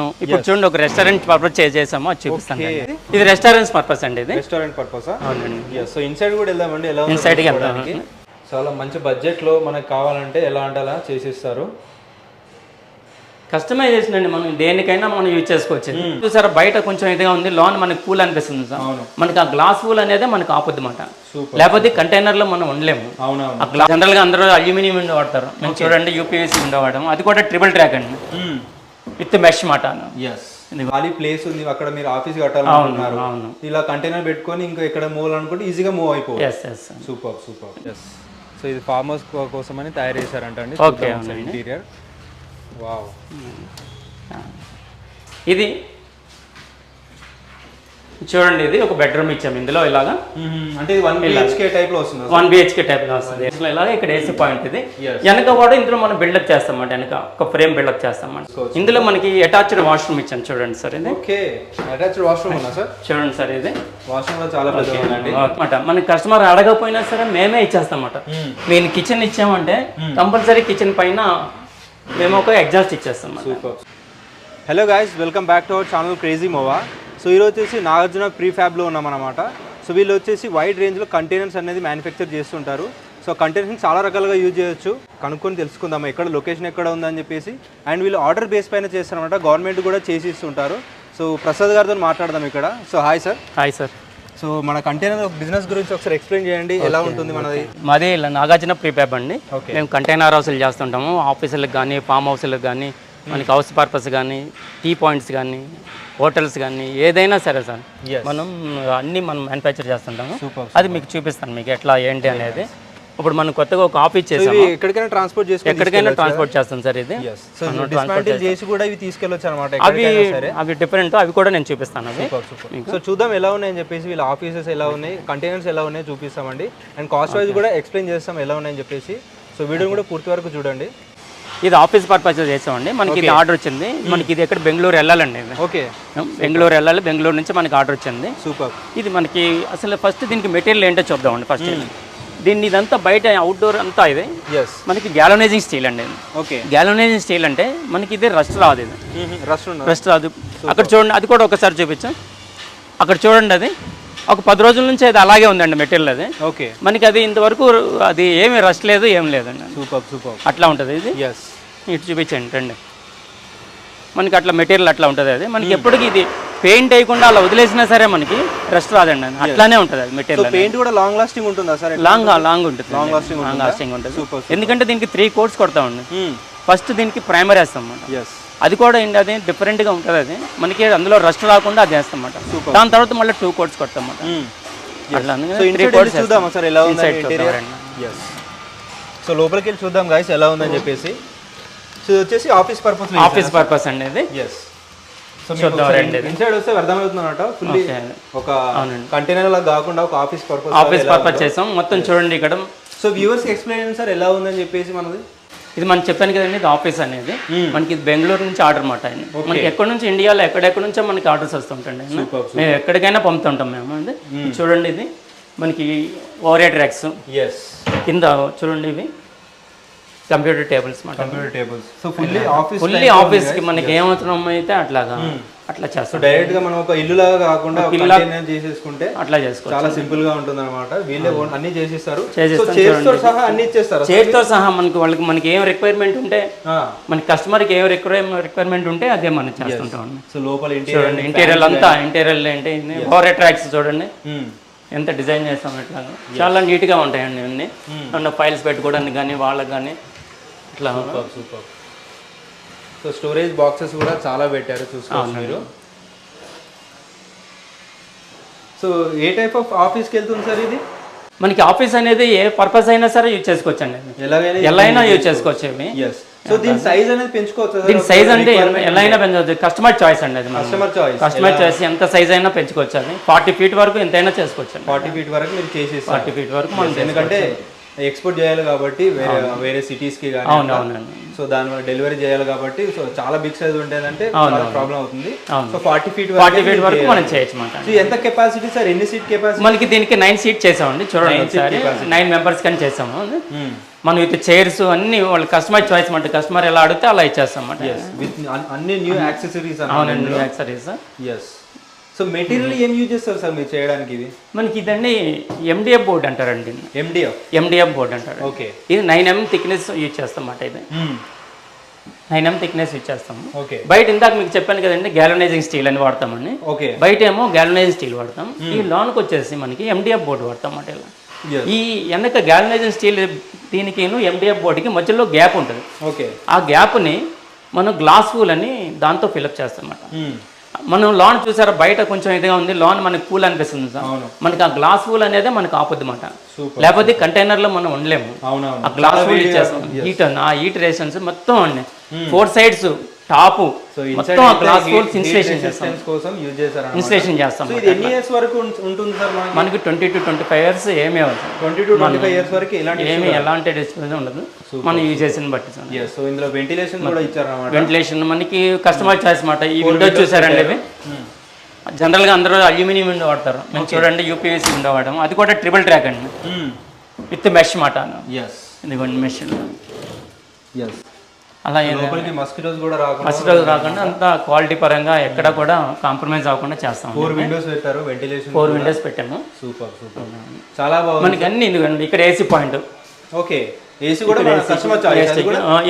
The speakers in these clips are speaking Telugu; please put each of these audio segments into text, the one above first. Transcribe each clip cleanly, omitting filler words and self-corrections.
ఇప్పుడు చూడండి ఒక రెస్టారెంట్ పర్పస్ చేసాము అది చూపిస్తాను. ఇది రెస్టారెంట్స్ పర్పస్ అండి. ఇది రెస్టారెంట్ పర్పస్. అవునండి. సో ఇన్సైడ్ కూడా వెళ్దామండి. ఎలా ఇన్సైడ్ కి వెళ్దాం. చాలా మంచి బడ్జెట్ లో మనకు కావాలంటే ఎలా అంటే అలా చేసిస్తారు. కస్టమైజేషన్ అండి, మనం దేనికైనా మనం యూజ్ చేసుకోవచ్చు. చూసారా బయట కొంచెం ఇదిగా ఉంది, లోన్ మనకి కూల్ అనిపిస్తుంది సార్. మనకి ఆ గ్లాస్ కూల్ అనేది మనకు ఆపొద్దు మాట, లేకపోతే కంటైనర్ లో మనం ఉండలేము. జనరల్ గా అందరూ అల్యూమినియం విండో వాడతారు, మేము చూడండి యూపీవీసీ విండో వాడము. అది కూడా ట్రిపుల్ ట్రాక్ అండి, విత్ మెష్ మాట. ఖాళీ ప్లేస్ ఉంది అక్కడ, మీరు ఆఫీస్ కట్టాలనుకుంటున్నారు, ఇలా కంటైనర్ పెట్టుకొని ఇంకా ఇక్కడ మూవ్ అనుకుంటే ఈజీగా మూవ్ అయిపోవచ్చు. Super super. సో ఇది ఫార్మర్స్ కోసం అని తయారు చేశారంట అండి ఇంటీరియర్. వావ్. ఇది చూడండి, ఇది ఒక బెడ్రూమ్ ఇచ్చాము ఇందులో ఇలాగా. అంటే 1 BHK టైప్ లో వస్తుంది. 1 BHK టైప్ లో వస్తుంది ఇలాగా. ఇక్కడ ఏసీ పాయింట్ ఇది. వెనక కూడా ఇందులో మనం బిల్డప్ చేస్తామంట, వెనక ఒక ఫ్రేమ్ బిల్డప్ చేస్తామంట. ఇందులో మనకి అటాచ్డ్ వాష్రూమ్ ఇచ్చాను చూడండి సార్. ఇది ఓకే, అటాచ్డ్ వాష్రూమ్ ఉందా సార్? చూడండి సార్, ఇది వాష్రూమ్ లో చాలా పెద్దమాట. మన కస్టమర్ అడగకపోయినా సరే మేమే ఇచ్చేస్తామట. మేము కిచెన్ ఇచ్చామంటే కంపల్సరీ కిచెన్ పైన మేము ఒక ఎగ్జాస్ట్ ఇచ్చేస్తాం. Super. Hello guys, welcome back to our channel crazy మోవా. So ఈరోజు వచ్చేసి నాగార్జున ప్రీఫ్యాబ్లో ఉన్నామన్నమాట. సో వీళ్ళు వచ్చేసి వైడ్ రేంజ్లో కంటైనర్స్ అనేది మ్యానుఫ్యాక్చర్ చేస్తుంటారు. సో కంటైనర్స్ని చాలా రకాలుగా యూజ్ చేయొచ్చు. కనుక్కొని తెలుసుకుందాము ఎక్కడ లొకేషన్ ఎక్కడ ఉందని చెప్పేసి. అండ్ వీళ్ళు ఆర్డర్ బేస్ పైన చేస్తారనమాట, గవర్నమెంట్ కూడా చేసి ఇస్తుంటారు. సో ప్రసాద్ గారితో మాట్లాడదాం ఇక్కడ. So hi sir. Hi sir. So మన కంటైనర్ బిజినెస్ గురించి ఒకసారి ఎక్స్ప్లెయిన్ చేయండి, ఎలా ఉంటుంది మనది? మాది నాగార్జున ప్రీఫ్యాబ్ అండి. మేము కంటైనర్ హౌస్లు చేస్తుంటాము, ఆఫీసులకు కానీ ఫామ్ హౌస్లకు కానీ, మనకి హౌస్ పర్పస్ కానీ, టీ పాయింట్స్ కానీ, హోటల్స్ కానీ, ఏదైనా సరే సార్ మనం అన్నీ మనం మ్యానుఫ్యాక్చర్ చేస్తుంటాము. అది మీకు చూపిస్తాను మీకు ఎట్లా ఏంటి అనేది. ఇప్పుడు మనం కొత్తగా ఒక ఆఫీస్ చేసాము, ఎక్కడికైనా ట్రాన్స్పోర్ట్ చేస్తాం సార్. ఇది చేసి కూడా ఇవి తీసుకెళ్ళొచ్చు అనమాట. అవి డిఫరెంట్, అవి కూడా నేను చూపిస్తాను. అవి సో చూద్దాం ఎలా ఉన్నాయని చెప్పేసి, వీళ్ళ ఆఫీసెస్ ఎలా ఉన్నాయి, కంటైనర్స్ ఎలా ఉన్నాయో చూపిస్తామండి. అండ్ కాస్ట్ వైజ్ కూడా ఎక్స్ప్లెయిన్ చేస్తాం ఎలా ఉన్నాయని చెప్పేసి. సో వీడియోని కూడా పూర్తి వరకు చూడండి. ఇది ఆఫీస్ పర్పస్ చేసామండి. మనకి ఇది ఆర్డర్ వచ్చింది. మనకి ఇది ఎక్కడ బెంగళూరు వెళ్ళాలండి. ఓకే, బెంగళూరు వెళ్ళాలి, బెంగళూరు నుంచి మనకి ఆర్డర్ వచ్చింది. సూపర్. ఇది మనకి అసలు ఫస్ట్ దీనికి మెటీరియల్ ఏంటో చూద్దామండి. ఫస్ట్ దీన్ని ఇదంతా బయట అవుట్డోర్ అంతా ఇది మనకి గ్యాలనైజింగ్ స్టీల్ అండి. ఓకే, గ్యాలనైజింగ్ స్టీల్ అంటే మనకి ఇది రస్ట్ రాదు. ఇది రస్ట్ రాదు. అక్కడ చూడండి, అది కూడా ఒకసారి చూపించు. అక్కడ చూడండి, అది ఒక 10 రోజుల నుంచి అది అలాగే ఉందండి మెటీరియల్. అది ఓకే, మనకి అది ఇంతవరకు అది ఏమి రస్ట్ లేదు, ఏం లేదండి. Super super. అట్లా ఉంటుంది ఇది. ఇటు చూపించండి రండి. మనకి అట్లా మెటీరియల్ అట్లా ఉంటుంది. అది మనకి ఎప్పటికీ ఇది పెయింట్ వేయకుండా అలా వదిలేసినా సరే మనకి రెస్ట్ రాదండి, అట్లానే ఉంటుంది అది మెటీరియల్. పెయింట్ కూడా లాంగ్ లాస్టింగ్ ఉంటుందా సార్? లాంగ్ ఉంటుంది, లాంగ్ లాస్టింగ్ ఉంటుంది. ఎందుకంటే దీనికి 3 కోట్స్ కొడతామండి. ఫస్ట్ దీనికి ప్రైమర్ వేస్తాం అన్నమాట. అది కూడా ఏంటి, అది డిఫరెంట్గా ఉంటుంది. అది మనకి అందులో రస్ట్ రాకుండా అది వేస్తాం అన్నమాట. దాని తర్వాత మళ్ళీ 2 కోట్స్ కొడతాం అన్నమాట. అట్లా చూద్దామా సార్ ఎలా ఉంది? సో లోపలికి వెళ్ళి చూద్దాం గైస్ ఎలా ఉందని చెప్పేసి. సో వచ్చేసి ఆఫీస్ పర్పస్ అండి ఇది. ఇన్సైడ్ వస్తే అర్థమవుతుంది అన్నమాట. ఫుల్లీ ఒక కంటైనర్ లాగా కాకుండా ఒక ఆఫీస్ పర్పస్ చేసాం మొత్తం. చూడండి ఇక్కడ. సో వ్యూవర్స్ ఎక్స్ప్లెయిన్ సార్ ఎలా ఉందని చెప్పేసి. మనది ఇది మనం చెప్పాను కదండి, ఇది ఆఫీస్ అనేది. మనకి బెంగళూరు నుంచి ఆర్డర్ అన్నమాట. మనకి ఎక్కడి నుంచి ఇండియాలో ఎక్కడెక్కడ నుంచో మనకి ఆర్డర్స్ వస్తుంటండి. మేము ఎక్కడికైనా పంపుతుంటాం మేము. అది చూడండి, ఇది మనకి ఓవర్ హెడ్ ర్యాక్స్. కింద చూడండి, ఇవి computer tables. So fully office కి మనకి ఏమవుతున్నాం అయితే అట్లాగా అట్లా చేస్తాం. డైరెక్ట్ గా మనం ఒక ఇల్లు లాగా కాకుండా చేసేసుకుంటే అట్లా చేసుకో, చాలా సింపుల్ గా ఉంటుంది అనమాట. వీళ్ళే అన్ని చేసిస్తారు, చేతితో సహా అన్ని ఇచ్చేస్తారు. చేతితో సహా మనకి ఏం రిక్వైర్మెంట్ ఉంటే, మన కస్టమర్ కి ఏం రిక్వైర్మెంట్ ఉంటే అదే మనం చేస్తుంటాం. సో లోపల ఇంటీరియర్ అంతా, ఇంటీరియర్ ఏంటి ఓవర్ హెడ్ ర్యాక్స్ చూడండి ఎంత డిజైన్ చేస్తాం. ఇట్లా చాలా నీట్గా ఉంటాయండి అన్నీ. అన్న ఫైల్స్ పెట్టుకోవడానికి కానీ వాళ్ళకి కానీ ఇట్లా. సూపర్. సో స్టోరేజ్ బాక్సెస్ కూడా చాలా పెట్టారు, చూసుకోవచ్చు మీరు. సో ఏ టైప్ ఆఫ్ ఆఫీస్కి వెళ్తుంది సార్ ఇది? మనకి ఆఫీస్ అనేది ఏ పర్పస్ అయినా సరే యూజ్ చేసుకోవచ్చండి, ఎలా అయినా యూజ్ చేసుకోవచ్చు. సో దీని సైజ్ అనేది పెంచుకోవచ్చు. దీని సైజ్ అంటే ఎలా అయినా పెంచుకోవచ్చు, కస్టమర్ చాయిస్ అండి. అది కస్టమర్ చాయిస్, ఎంత సైజ్ అయినా పెంచుకోవచ్చు. అది 40 feet వరకు ఎంతైనా చేసుకోవచ్చు. 40 feet వరకు మీరు చేసేసి 40 feet వరకు మనం. ఎందుకంటే ఎక్స్పోర్ట్ చేయాలి కాబట్టి వేరే సిటీస్కి కానీ అవునవునండి. సో దానివల్ల డెలివరీ చేయాలి కాబట్టి సో చాలా బిగ్ సైజ్ ఉంటేదంటే ప్రాబ్లం అవుతుంది. సో 40 feet వరకు మనం చేయొచ్చు మాట. సో ఎంత కెపాసిటీ సార్, ఎన్ని సీట్ కెపాసిటీ? మనకి దీనికి 9 seat చేసామండి. చూడండి ఒకసారి 9 members కానీ చేసాము. మనం విత్ చైర్స్ అన్ని వాళ్ళు కస్టమర్ చాయిస్ అంటే కస్టమర్ ఎలా అడిగితే అలా ఇచ్చేస్తాం అన్నమాట. విత్ అన్ని న్యూ యాక్సెసరీస్. అవునండి, new accessories. Yes. So material ఏం యూజ్ చేస్తారు సార్ మీరు చేయడానికి? ఇది మనకి ఇదండి MDF బోర్డ్ అంటారండి. MDF బోర్డ్ అంటారు. ఓకే. ఇది 9 mm థిక్నెస్ యూజ్ చేస్తాం అన్నమాట. ఇది 9 mm థిక్నెస్ యూజ్ చేస్తాము. ఓకే. బయట ఇందాక మీకు చెప్పాను కదండి గ్యాలనైజింగ్ స్టీల్ అని వాడతామండి. ఓకే. బయట ఏమో గ్యాలనైజింగ్ స్టీల్ వాడతాం. ఈ లోన్కి వచ్చేసి మనకి MDF బోర్డు వాడతాం అన్నమాట. ఇలా ఈ వెనక గ్యాలనైజింగ్ స్టీల్ దీనికి MDF బోర్డుకి మధ్యలో గ్యాప్ ఉంటుంది. ఓకే. ఆ గ్యాప్ని మనం గ్లాస్ ఫూల్ అని దాంతో ఫిల్అప్ చేస్తాం అన్నమాట. మనం లాన్ చూసారా బయట కొంచెం ఇదిగా ఉంది, లాన్ మనకి కూల్ అనిపిస్తుంది సార్. మనకి ఆ గ్లాస్ ఫూల్ అనేది మనకు ఆపొద్దు అన్నమాట. లేకపోతే కంటైనర్లో మనం ఉండలేము. ఆ గ్లాస్ ఫూల్ ఇచ్చేస్తాం. హీట్ ఆ హీట్ రేషన్స్ మొత్తం అండి 4 sides టాప్ మొత్తం ఆ గ్లాస్ ఫూల్ ఇన్స్టలేషన్ చేస్తాం. ఇన్స్టలేషన్ చేస్తాం. ఇది ఎన్ని ఇయర్స్ వరకు ఉంటుంది సార్? మనకి 20 to 25 years ఏమీ అవుతుంది. 20 to 25 years వరకు ఎలాంటి డిస్ప్లే ఉండదు. మనం యూజ్ చేసిన బట్టి. సో ఇందులో వెంటిలేషన్ కూడా ఇచ్చారన్నమాట. వెంటిలేషన్ మనకి కస్టమర్ చాయిస్ మాట. ఈ విండో చూసారండి, ఇవి జనరల్గా అందరూ అల్యూమినియం విండో వాడతారు. మేము చూడండి UPVC విండో వాడము. అది కూడా ట్రిపుల్ ట్రాక్ అండి, విత్ మెష్ మాట. ఇదిగోండి మెష్. అలా మస్కిటోస్ రాకుండా అంత క్వాలిటీ పరంగా ఎక్కడ కూడా కాంప్రమైజ్ అవ్వకుండా చేస్తాం. 4 windows పెట్టారు, వెంటిలేషన్ 4 windows పెట్టాము. సూపర్. చాలా బాగుంది. మనకి అన్ని ఇదిగోండి ఇక్కడ AC పాయింట్. ఓకే. ఏసీ కూడా కస్టమర్ చాయిస్.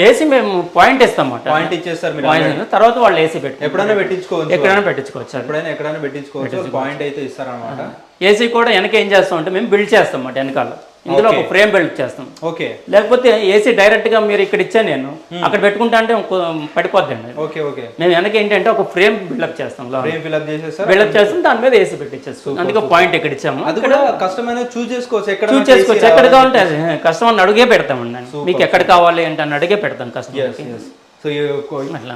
ఏసీ మేము పాయింట్ ఇస్తాం అన్నమాట. పాయింట్ ఇచ్చేస్తారు మీరు, తర్వాత వాళ్ళు ఏసీ పెట్టి ఎప్పుడైనా పెట్టించుకోవచ్చు. ఎక్కడైనా పెట్టించుకోవచ్చు. పాయింట్ అయితే ఇస్తారన్నమాట. ఏసీ కూడా వెనక ఏం చేస్తాం అంటే మేము బిల్డ్ చేస్తాం అన్నమాట. వెనకాల ఇందులో ఒక ఫ్రేమ్ బిల్డ్ చేస్తాం. ఓకే. లేకపోతే ఏసీ డైరెక్ట్ గా మీరు ఇక్కడ ఇచ్చా నేను అక్కడ పెట్టుకుంటా అంటే పడిపోద్దండి. ఓకే. ఓకే. మేము వెనక ఏంటంటే ఒక ఫ్రేమ్ బిల్డప్ చేస్తాం. బిల్డప్ చేస్తాం, దాని మీద ఏసీ పెట్టించేస్తాం. అందుకే పాయింట్ ఇక్కడ ఇచ్చాము. అది కూడా కస్టమర్ చూస్ చేసుకోవచ్చు. ఎక్కడ కావాలంటే కస్టమర్ అడిగే పెడతామండి. మీకు ఎక్కడ కావాలి అంటే అని అడిగే పెడతాం కస్టమర్. సో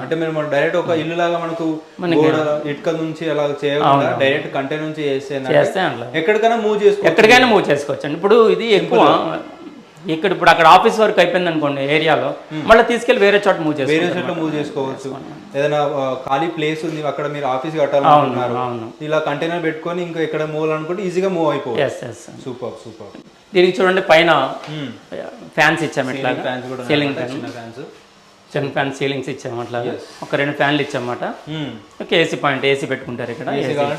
అంటే మేము డైరెక్ట్ ఒక ఇల్లు లాగా మనకు ఇటుక నుంచి అలా చేయకుండా డైరెక్ట్ కంటైనర్ నుంచి చేస్తే ఎక్కడికైనా మూవ్ చేసుకోవచ్చు అండి. ఇప్పుడు ఇది ఎక్కువ ఇక్కడ ఇప్పుడు అక్కడ ఆఫీస్ వర్క్ అయిపోయింది అనుకోండి ఏరియాలో, మళ్ళీ తీసుకెళ్లి వేరే చోట మూవ్ చేసుకోవచ్చు. ఏదైనా ఖాళీ ప్లేస్ ఉంది అక్కడ మీరు ఆఫీస్ కట్టాలనుకుంటున్నారు, ఇలా కంటైనర్ పెట్టుకొని ఇంకా ఎక్కడ మూవ్ అనుకుంటే ఈజీగా మూవ్ అయిపోవచ్చు. సూపర్. దీనికి చూడండి పైన ఫ్యాన్స్ ఇచ్చాము. ఇట్లా సీలింగ్ ఫ్యాన్స్, చిన్న ఫ్యాన్ సీలింగ్స్ ఇచ్చాము. అట్లా ఒక 2 ఫ్యాన్లు ఇచ్చామన్నమాట. ఓకే. ఏసీ పాయింట్, ఏసీ పెట్టుకుంటారు ఇక్కడ.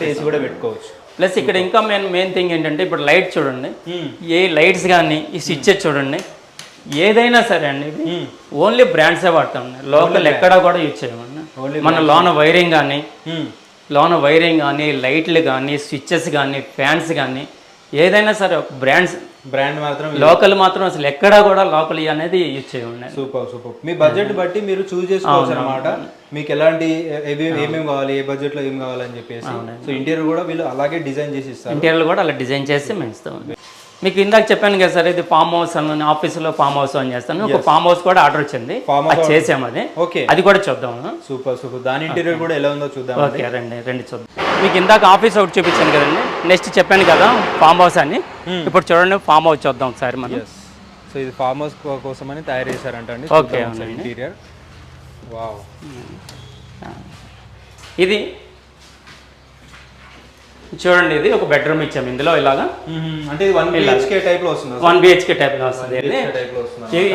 ఏసీ కూడా పెట్టుకోవచ్చు. ప్లస్ ఇక్కడ ఇంకా మెయిన్ థింగ్ ఏంటంటే ఇప్పుడు లైట్ చూడండి, ఏ లైట్స్ కానీ ఈ స్విచ్చెస్ చూడండి, ఏదైనా సరే అండి ఓన్లీ బ్రాండ్సే వాడతాం. లోకల్ ఎక్కడా కూడా యూజ్ చేయమండి. మన లోన వైరింగ్ కానీ లైట్లు కానీ స్విచ్చెస్ కానీ ఫ్యాన్స్ కానీ ఏదైనా సరే ఒక బ్రాండ్ మాత్రం లోకల్ మాత్రం అసలు ఎక్కడా కూడా లోకల్ అనేది యూజ్ చేయండి. సూపర్. మీ బడ్జెట్ బట్టి మీరు చూస్ చేసుకోవచ్చు అనమాట. మీకు ఎలాంటి ఏమేమి కావాలి, ఏ బడ్జెట్ లో ఏం కావాలని చెప్పేసి. సో ఇంటీరియర్ కూడా వీళ్ళు అలాగే డిజైన్ చేసి ఇస్తారు. ఇంటీరియర్ కూడా అలా డిజైన్ చేసి మేము ఇస్తాం. మీకు ఇందాక చెప్పాను కదా సార్, ఇది ఫామ్ హౌస్ అని ఆఫీసులో ఫామ్ హౌస్ అని చేస్తాను. ఒక ఫామ్ హౌస్ కూడా ఆర్డర్ వచ్చింది, చేసాము. అది అది కూడా చూద్దాం. సూపర్. దాని ఇంటీరియర్ కూడా ఎలా ఉందో చూద్దాం. ఓకే, రండి చూద్దాం. మీకు ఇందాక ఆఫీస్ ఒకటి చూపించాను కదండి, నెక్స్ట్ చెప్పాను కదా ఫామ్ హౌస్ అని. ఇప్పుడు చూడండి ఫామ్ హౌస్ చూద్దాం ఒకసారి మనం. సో ఇది ఫామ్ హౌస్ కోసమని తయారు చేశారంటండి. ఓకే. Interior wow. ఇది చూడండి, ఇది ఒక బెడ్రూమ్ ఇచ్చాము ఇందులో ఇలాగా. అంటే 1 BHK టైప్ లో వస్తుంది. 1 BHK టైప్ లో వస్తుంది.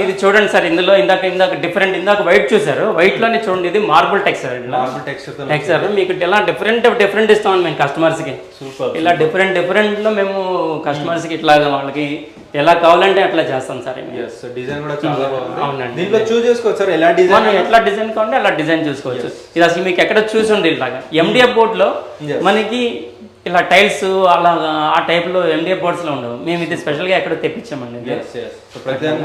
ఇది చూడండి సార్, ఇందులో ఇందాక డిఫరెంట్, ఇందాక వైట్ చూసారు, వైట్ లోనే చూడండి ఇది మార్బుల్ టెక్స్చర్. మీకు ఇలా డిఫరెంట్ ఇస్తామని మేము కస్టమర్స్ కి. ఇలా డిఫరెంట్ లో మేము కస్టమర్స్ కి ఇట్లా వాళ్ళకి ఎలా కావాలంటే అట్లా చేస్తాం సార్. డిజైన్ కూడా చాలా బాగుంది. అవునండి. దీంట్లో చూస్ చేసుకోవచ్చు సార్, ఎలా డిజైన్ మనం ఎట్లా డిజైన్ కావాలంటే అలా డిజైన్ చూసుకోవచ్చు. ఇది అసలు మీకు ఎక్కడ చూసి ఉండి ఇలాగా MDF బోర్డ్ లో మనకి ఇలా టైల్స్ అలా ఆ టైప్ లో MDF బోర్డ్స్ లో ఉండవు. మేము ఇది స్పెషల్ గా ఎక్కడ తెప్పించామండి.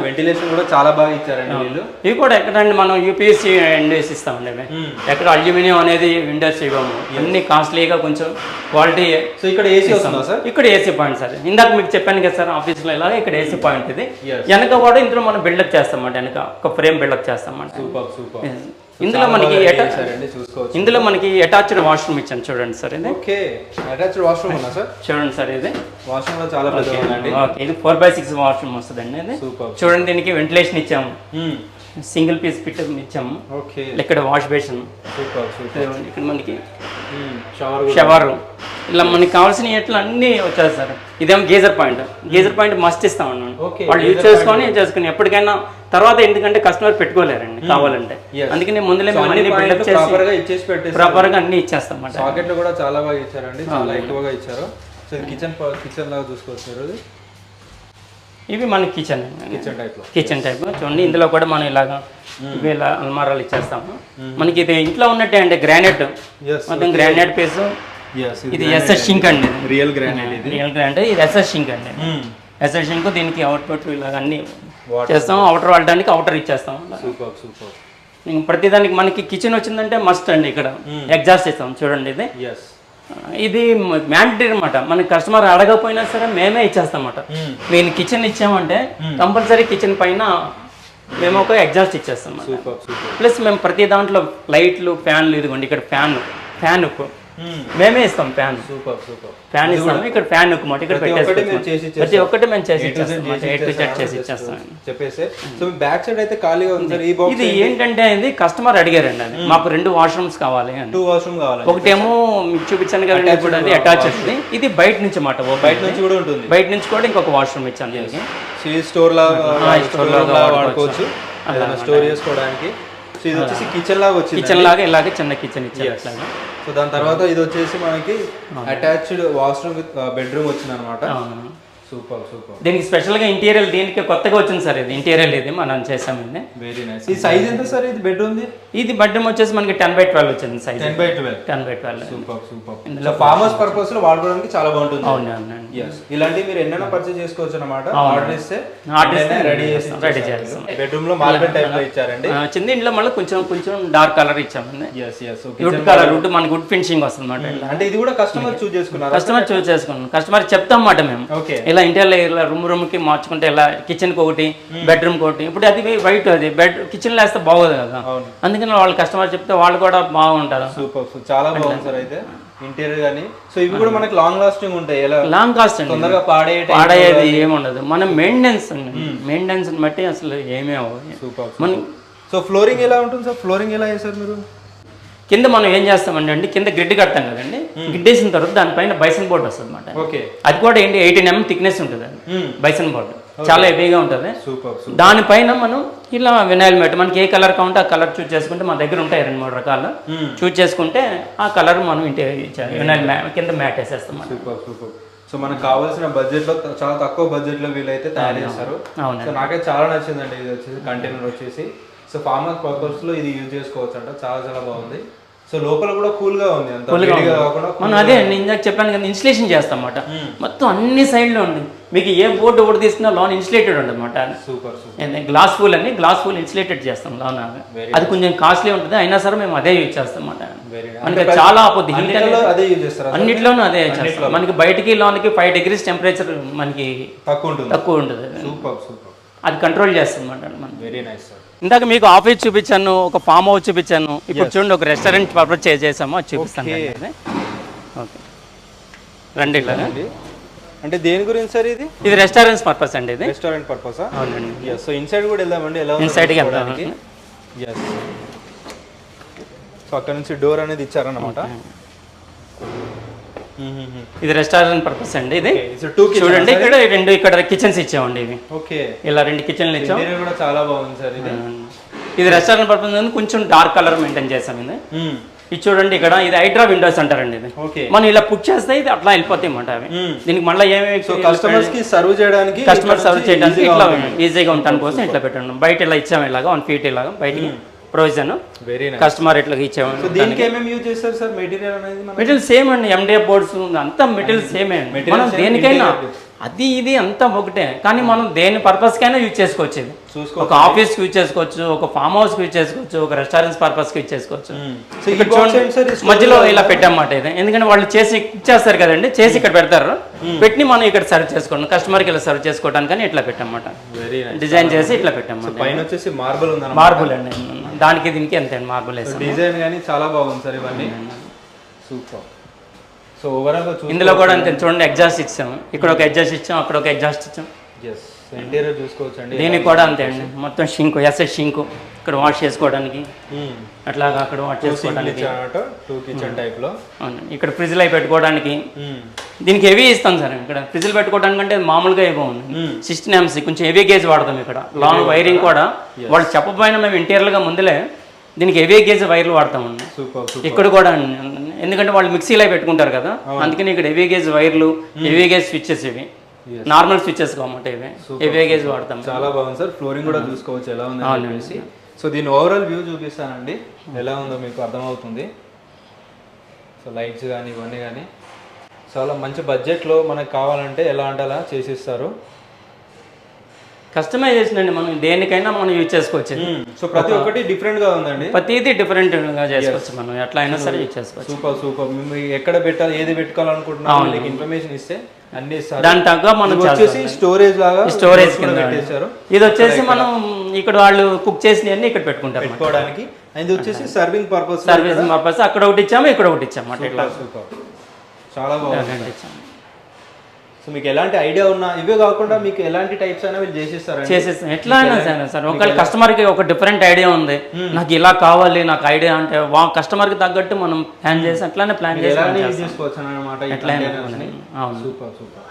వెంటిలేషన్ కూడా చాలా బాగా ఇచ్చారండి వీళ్ళు. ఇవి కూడా ఎక్కడండి మనం UPVC విండోస్ ఇస్తామండి. ఎక్కడ అల్యూమినియం అనేది విండోస్ ఇవ్వము, అన్ని కాస్ట్లీగా కొంచెం క్వాలిటీ. సో ఇక్కడ ఏసీ వస్తుందా సార్? ఇక్కడ ఏసీ పాయింట్ సార్, ఇందాక మీకు చెప్పాను కదా సార్ ఆఫీస్ లో ఇలాగా ఇక్కడ ఏసీ పాయింట్. ఇది వెనక కూడా ఇందులో మనం బిల్డప్ చేస్తామంట, వెనక ఒక ఫ్రేమ్ బిల్డప్ చేస్తామంట. సూపర్. ఇందులో మనకి చూసుకోవచ్చు. ఇందులో మనకి అటాచ్డ్ వాష్రూమ్ ఇచ్చాను చూడండి సార్ ఇది. ఓకే, అటాచ్డ్ వాష్రూమ్ ఉందా సార్? చూడండి సార్ ఇది వాష్రూమ్ లో చాలా పెద్దగా ఉందండి. ఇది 4x6 వాష్రూమ్ వస్తుందండి ఇది. చూడండి దీనికి వెంటిలేషన్ ఇచ్చాము, సింగిల్ పీస్ ఫిట్ ఇచ్చాము. ఓకే, ఇక్కడ వాష్ బేసిన్, ఇక్కడ మనకి షవర్, ఇలా మనకి కావాల్సిన ఎట్లా అన్ని వచ్చాయి సార్. ఇదేమో గీజర్ పాయింట్ మస్ట్ ఇస్తామన్నాను. వాళ్ళు యూజ్ చేసుకొని ఎప్పటికైనా తర్వాత, ఎందుకంటే కస్టమర్ పెట్టుకోలేరండి కావాలంటే, అందుకని ముందులే మేము అన్ని బిల్డప్ చేసి ప్రాపర్ గా అన్ని ఇచ్చేస్తాం అన్నమాట. సాకెట్లు కూడా చాలా బాగా ఇచ్చారండి, చాలా ఎక్కువగా ఇచ్చారు. సో కిచెన్ లాగా చూసుకోవచ్చు. ఇవి మన కిచెన్ టైప్ చూడండి. ఇందులో కూడా మనం ఇలాగా ఇవి ఇలా అల్మారాలు ఇచ్చేస్తాము. మనకి ఇది ఇంట్లో ఉన్నట్టే అంటే గ్రానైట్, మొత్తం గ్రానైట్ పీస్. ఇది ఎస్ఎస్ షింక్ అండి, రియల్ గ్రానైట్. ఇది ఎస్ఎస్ షింక్ అండి. ఎస్ఎస్ షింక్ దీనికి అవుట్పుట్ ఇలా అన్ని చేస్తాం. అవుటర్ వాడడానికి అవుటర్ ఇచ్చేస్తాం. ప్రతిదానికి మనకి కిచెన్ వచ్చిందంటే మస్ట్ అండి. ఇక్కడ ఎగ్జాస్ట్ ఇస్తాం చూడండి. ఇది మ్యాండేటరీ అనమాట. మనకి కస్టమర్ అడగకపోయినా సరే మేమే ఇచ్చేస్తాం అన్నమాట. మేము కిచెన్ ఇచ్చామంటే కంపల్సరీ కిచెన్ పైన మేము ఒక ఎగ్జాస్ట్ ఇచ్చేస్తాం. ప్లస్ మేము ప్రతి దాంట్లో లైట్లు, ఫ్యాన్లు, ఇదిగోండి ఇక్కడ ఫ్యాన్ మేమే ఇస్తాం. ఫ్యాన్ ఇస్తాము. ఇక్కడ ఫ్యాన్ మాట ఇక్కడ ప్రతి ఒక్కటి మేము చేసి ఇచ్చేస్తాం. ఇది ఏంటంటే ఇది కస్టమర్ అడిగారండి, అది మాకు 2 వాష్రూమ్స్ కావాలి అని. ఒకటేమో మీకు చూపించాను కదండి, ఇప్పుడు అది అటాచ్ ఉంది. ఇది బయట నుంచి మాట, బయట నుంచి కూడా ఇంకొక వాష్రూమ్ ఇచ్చాను దీనికి. స్టోర్ లాగా వాడుకోవచ్చు, స్టోర్ చేసుకోవడానికి. ఇది వచ్చేసి కిచెన్ లాగా ఇలాగే చిన్న కిచెన్ ఇచ్చారు అట్లాగా. సో దాని తర్వాత ఇది వచ్చేసి మనకి అటాచ్డ్ వాష్రూమ్ విత్ బెడ్రూమ్ వచ్చింది అనమాట. సూపర్. దీనికి స్పెషల్ గా ఇంటీరియర్ దీనికి కొత్తగా వచ్చింది సార్. ఇది ఇంటీరియర్ ఇది మనం చేసామండి. Very nice. ఈ సైజ్ ఎంత సార్ ఇది బెడ్రూమ్? ఇది బెడ్రూమ్ వచ్చేసి మనకి 10x12 వచ్చింది సైజ్. 10x12. సూపర్. ఇందులో ఫార్మ్ హౌస్ పర్పస్ లో వాడుకోవడానికి చాలా బాగుంటుంది. అవునండి. ఇలాంటివి మీరు ఎన్నైనా పర్చేస్ చేసుకోవచ్చు అన్నమాట. ఆర్డర్ ఇస్తే రెడీ చేస్తాం. బెడ్రూమ్ లో మార్బల్ టైప్ లో ఇచ్చారండి. చిన్న ఇంట్లో మళ్ళీ కొంచెం డార్క్ కలర్ ఇచ్చామండి. వుడ్ కలర్, వుడ్ మనకి వుడ్ ఫినిషింగ్ వస్తుంది అన్నమాట. అంటే ఇది కూడా కస్టమర్ చూస్ చేసుకున్నాం. కస్టమర్ చెప్తాం అన్నమాట మేము. ఇలా ఇంటీరియర్ ఇలా రూమ్ కి మార్చుకుంటే ఇలా కిచెన్ కి ఒకటి, బెడ్రూమ్ కి ఒకటి. ఇప్పుడు అది వైట్, అది కిచెన్ లో వేస్తే బాగోదు కదా, అందుకని వాళ్ళు కస్టమర్ చెప్తే వాళ్ళు కూడా బాగుంటారు. సూపర్, చాలా బాగుంది సార్. అయితే ఇంటీరియర్ గానీ, సో ఇవి కూడా మనకి లాంగ్ లాస్టింగ్ ఉంటాయి. లాంగ్ కాస్ట్ అండి, తొందరగా పాడేది ఏముండదు. మనం మెయింటెనెన్స్ బట్టి అసలు ఏమీ అవ్వదు. సూపర్. సో ఫ్లోరింగ్ ఎలా ఉంటుంది సార్? ఫ్లోరింగ్ ఎలా వేసారు మీరు? కింద మనం ఏం చేస్తామండి, కింద గ్రిడ్ కడతాం కదండి. గ్రిడ్ వేసిన తర్వాత దానిపైన బైసన్ బోర్డు వస్తుంది అనమాట. అది కూడా ఏంటి 18 mm థిక్నెస్ ఉంటుంది బైసన్ బోర్డు, చాలా హెవీగా ఉంటుంది. దానిపైన మనం ఇలా వినాయిల్ మ్యాట్, మనకి ఏ కలర్ కావాలంటే ఆ కలర్ చూస్ చేసుకుంటే మన దగ్గర ఉంటాయి 2-3 రకాలు. చూస్ చేసుకుంటే ఆ కలర్ మనం ఇంటి వినాయిల్ కింద మ్యాట్ వేసేస్తాం. సో మనకు కావాల్సిన బడ్జెట్ లో, చాలా తక్కువ బడ్జెట్ లో వీళ్ళైతే తయారు చేస్తారు. సో నాకైతే చాలా నచ్చిందండి. ఇది వచ్చేసి కంటైనర్ వచ్చేసి, సో ఫార్మ్ హౌస్ పర్పస్ లో ఇది యూజ్ చేసుకోవచ్చు అంట. చాలా బాగుంది. సో లోపల కూడా కూల్ గా ఉంది, మనం అదే ఇందాక చెప్పాను కదా, ఇన్స్టలేషన్ చేస్తాం అన్నమాట. మొత్తం అన్ని సైడ్ లో ఉంది. మీకు ఏ బోర్డు ఒకటి తీసుకున్నా లోన్ ఇన్సులేటెడ్ ఉంటుంది అనమాట. గ్లాస్ ఫుల్ ఇన్సులేటెడ్ చేస్తాం లోన్. అది కొంచెం కాస్ట్లీ ఉంటుంది, అయినా సరే మేము అదే యూజ్ చేస్తాం అన్నమాట. మనకి చాలా ఆపోద్ది, అన్నిట్లోనూ అదే చేస్తాం. మనకి బయటికి లోన్కి 5 degrees టెంపరేచర్ మనకి తక్కువ ఉంటుంది. అది కంట్రోల్ చేస్తాం అన్నమాట. Very nice sir. ఇందాక మీకు ఆఫీస్ చూపించాను, ఒక ఫామ్ హౌస్ చూపించాను. ఇప్పుడు చూడండి ఒక రెస్టారెంట్ పర్పస్ చేసాము, అది చూపిస్తాను. ఓకే రండి. ఇలా అంటే దేని గురించి సార్ ఇది? ఇది రెస్టారెంట్స్ పర్పస్ అండి. ఇది రెస్టారెంట్ పర్పస్. అవునండి. సో ఇన్సైడ్ కూడా వెళ్దామండి. ఎలా ఇన్సైడ్కి వెళ్దాం. సో అక్కడ నుంచి డోర్ అనేది ఇచ్చారన్నమాట. ఇది రెస్టారెంట్ పర్పస్ అండి. ఇది చూడండి ఇక్కడ కిచెన్స్ ఇచ్చామండి. ఇది ఇలా 2 కిచెన్లు ఇచ్చాం. చాలా బాగుంది సార్. ఇది రెస్టారెంట్ పర్పస్ కొంచెం డార్క్ కలర్ మెయింటైన్ చేసాం. ఇది చూడండి, ఇక్కడ ఇది హైడ్రా విండోస్ అంటారండి. ఇది మనం ఇలా పుష్ చేస్తే ఇది అట్లా వెళ్ళిపోతాయి అన్నమాట. అవి దీనికి మళ్ళీ ఏమేమి కస్టమర్ సర్వ్ చేయడానికి ఇట్లా ఈజీగా ఉండడానికి కోసం ఇట్లా పెట్టండి. బయట ఇలా ఇచ్చాము, ఇలాగా 1 feet ఇలాగా బయటికి ప్రొవిజన్ కస్టమర్ ఇట్లా ఇచ్చాము. మెటీరియల్ సేమ్ అండి. MDF బోర్డ్స్ అంతా మెటీరియల్ సేమే. మనం దేనికైనా అది ఇది అంతా ఒకటే, కానీ మనం దేని పర్పస్కైనా యూజ్ చేసుకోవచ్చు. ఇది ఒక ఆఫీస్కి యూజ్ చేసుకోవచ్చు, ఒక ఫామ్ హౌస్కి యూజ్ చేసుకోవచ్చు, ఒక రెస్టారెంట్స్ పర్పస్కి యూజ్ చేసుకోవచ్చు. మధ్యలో ఇలా పెట్టామన్నమాట. ఇది ఎందుకంటే వాళ్ళు చేసి ఇచ్చేస్తారు కదండి, చేసి ఇక్కడ పెడతారు, పెట్టి మనం ఇక్కడ సర్వ్ చేసుకోండి, కస్టమర్కి ఇలా సర్వ్ చేసుకోవడానికి ఇట్లా పెట్టామన్నమాట. డిజైన్ చేసి ఇట్లా పెట్టామన్నమాట. మార్బుల్ అండి. దానికి దీనికి అంతే అండి మార్బుల్ వేసాం. డిజైన్ కానీ చాలా బాగుంది సార్ ఇవన్నీ, సూపర్. సో ఓవరాల్గా ఇందులో కూడా అంతే చూడండి, ఎగ్జాస్ట్ ఇచ్చాము, ఇక్కడ ఒక ఎగ్జాస్ట్ ఇచ్చాం, అక్కడ ఒక ఎగ్జాస్ట్ ఇచ్చాం. ఎస్, ఇంటీరియర్ చూసుకోవచ్చండి. దీనికి కూడా అంతే అండి, మొత్తం షింకు ఎస్ఎస్ షింకు ఇక్కడ వాష్ చేసుకోవడానికి, అట్లాగా అక్కడ వాష్ చేసుకోవడానికి, 2 కిచెన్ టైప్లో. ఇక్కడ ఫ్రిడ్జ్లో పెట్టుకోవడానికి. దీనికి హెవీ ఇస్తాం సార్, ఇక్కడ ఫ్రిడ్జ్లు పెట్టుకోవడానికి అంటే మామూలుగా బాగుంది. 16 amps కొంచెం హెవీ గేజ్ వాడతాం ఇక్కడ. లాంగ్ వైరింగ్ కూడా వాళ్ళు చెప్పకపోయినా మేము ఇంటీరియర్గా ముందులే దీనికి హెవీ గేజ్ వైర్లు వాడతామండి. ఇక్కడ కూడా ఎందుకంటే వాళ్ళు మిక్సీలో పెట్టుకుంటారు కదా, అందుకని ఇక్కడ హెవీ గేజ్ వైర్లు, హెవీ గేజ్ స్విచ్చెస్, ఇవి నార్మల్ స్విచ్చెస్ కామాట, ఇవి హెవీ గేజ్ వాడతాం. చాలా బాగుంది సార్. ఫ్లోరింగ్ కూడా చూసుకోవచ్చు ఎలా ఉంది అనేసి. సో దీని ఓవరాల్ వ్యూ చూపిస్తానండి, ఎలా ఉందో మీకు అర్థమవుతుంది. సో లైట్స్ కానీ ఇవన్నీ కానీ చాలా మంచి బడ్జెట్లో మనకు కావాలంటే ఎలా అంటే అలా చేసిస్తారు. కస్టమైజేషన్ అండి, మనం దేనికైనా మనం యూజ్ చేసుకోవచ్చు. సో ప్రతి ఒక్కటి డిఫరెంట్గా ఉందండి, ప్రతిదీ డిఫరెంట్గా చేసుకోవచ్చు మనం, ఎట్లా అయినా సరే యూజ్ చేసుకోవచ్చు. Super super. మేము ఎక్కడ పెట్టాలి, ఏది పెట్టుకోవాలనుకుంటున్నాం మీకు ఇన్ఫర్మేషన్ ఇస్తే అన్ని దాని తగ్గ మనం వచ్చేసి స్టోరేజ్ లాగా, స్టోరేజ్ కింద పెట్టేశారు. ఇది వచ్చేసి మనం ఇక్కడ వాళ్ళు కుక్ చేసినవన్నీ ఇక్కడ పెట్టుకోవడానికి. ఇది వచ్చేసి సర్వింగ్ పర్పస్, అక్కడ ఒకటి ఇచ్చాము, ఇక్కడ ఒకటి ఇచ్చాము. చాలా బాగుంది. సో మీకు ఎలాంటి ఐడియా ఉన్నా ఇవే కాకుండా మీకు ఎలాంటి టైప్స్ అయినా వీళ్ళు చేసేస్తాం. ఎట్లా అయినా సరే సార్, ఒకవేళ కస్టమర్కి ఒక డిఫరెంట్ ఐడియా ఉంది, నాకు ఇలా కావాలి నాకు ఐడియా అంటే కస్టమర్కి తగ్గట్టు మనం ప్లాన్ చేసి అట్లానే ప్లాన్ చేసుకోవచ్చు అనమాట. ఎట్లా అయినా. Super super.